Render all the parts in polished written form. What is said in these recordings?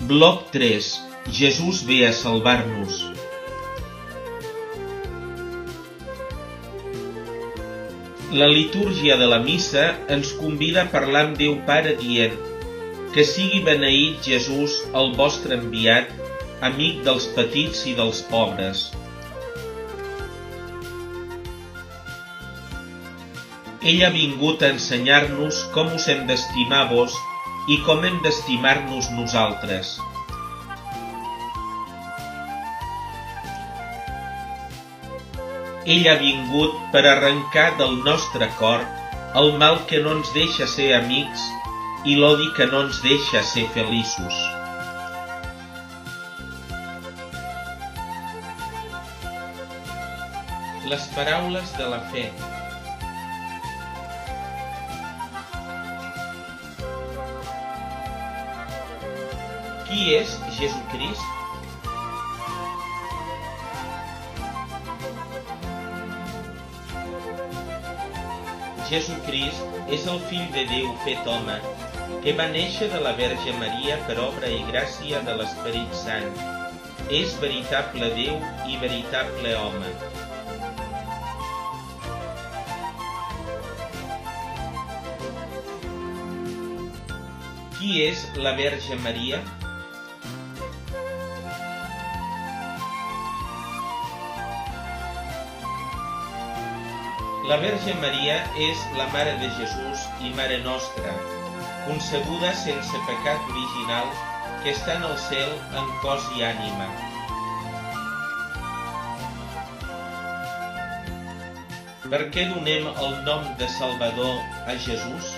Bloc 3. Jesús ve a salvar-nos. La litúrgia de la missa ens convida a parlar amb Déu Pare dient: que sigui beneït Jesús, el vostre enviat, amic dels petits i dels pobres. Ell ha vingut a ensenyar-nos com us hem d'estimar vos i com hem d'estimar-nos nosaltres. Ell ha vingut per arrencar del nostre cor el mal que no ens deixa ser amics i l'odi que no ens deixa ser feliços. Les paraules de la fe. Qui és Jesucrist? Jesucrist és el Fill de Déu fet home, que va néixer de la Verge Maria per obra i gràcia de l'Esperit Sant. És veritable Déu i veritable home. Qui és la Verge Maria? La Verge Maria és la Mare de Jesús i Mare nostra, concebuda sense pecat original, que està en el cel en cos i ànima. Per què donem el nom de Salvador a Jesús?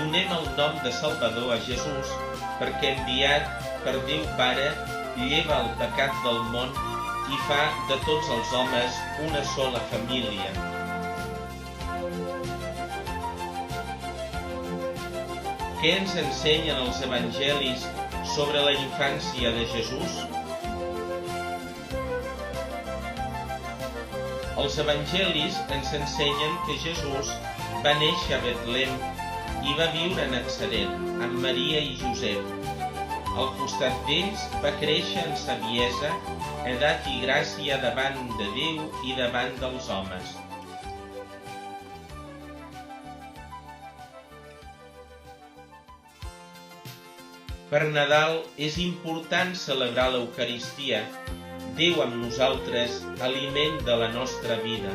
Donem el nom de Salvador a Jesús perquè enviat per Déu Pare lleva el pecat del món i fa de tots els homes una sola família. Què ens ensenyen els evangelis sobre la infància de Jesús? Els evangelis ens ensenyen que Jesús va néixer a Betlem i va viure a Natzaret amb Maria i Josep. Al costat d'ells va créixer en saviesa, edat i gràcia davant de Déu i davant dels homes. Per Nadal és important celebrar l'Eucaristia, Déu amb nosaltres, aliment de la nostra vida.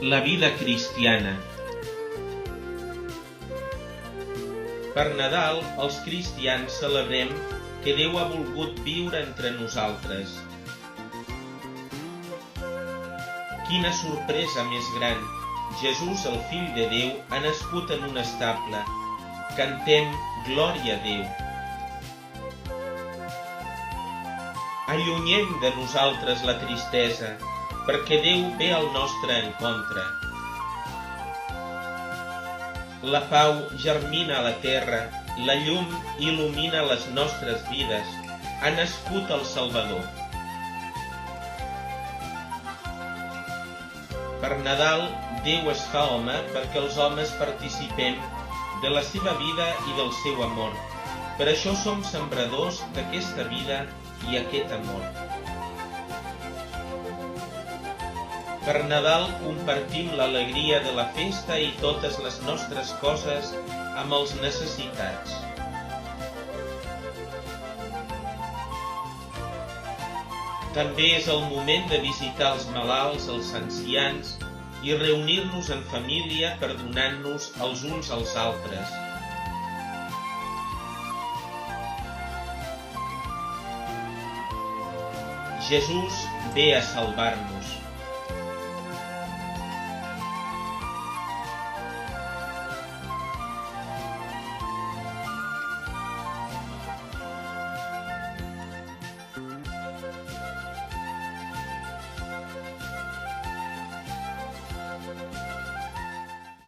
La vida cristiana. Per Nadal, els cristians celebrem que Déu ha volgut viure entre nosaltres. Quina sorpresa més gran! Jesús, el Fill de Déu, ha nascut en un estable. Cantem Glòria a Déu. Allunyem de nosaltres la tristesa, perquè Déu ve al nostre encontre. La pau germina a la terra, la llum il·lumina les nostres vides. Ha nascut el Salvador. Per Nadal, Déu es fa home perquè els homes participem de la seva vida i del seu amor. Per això som sembradors d'aquesta vida i aquest amor. Per Nadal compartim l'alegria de la festa i totes les nostres coses amb els necessitats. També és el moment de visitar els malalts, els ancians i reunir-nos en família per donar-nos els uns als altres. Jesús ve a salvar-nos.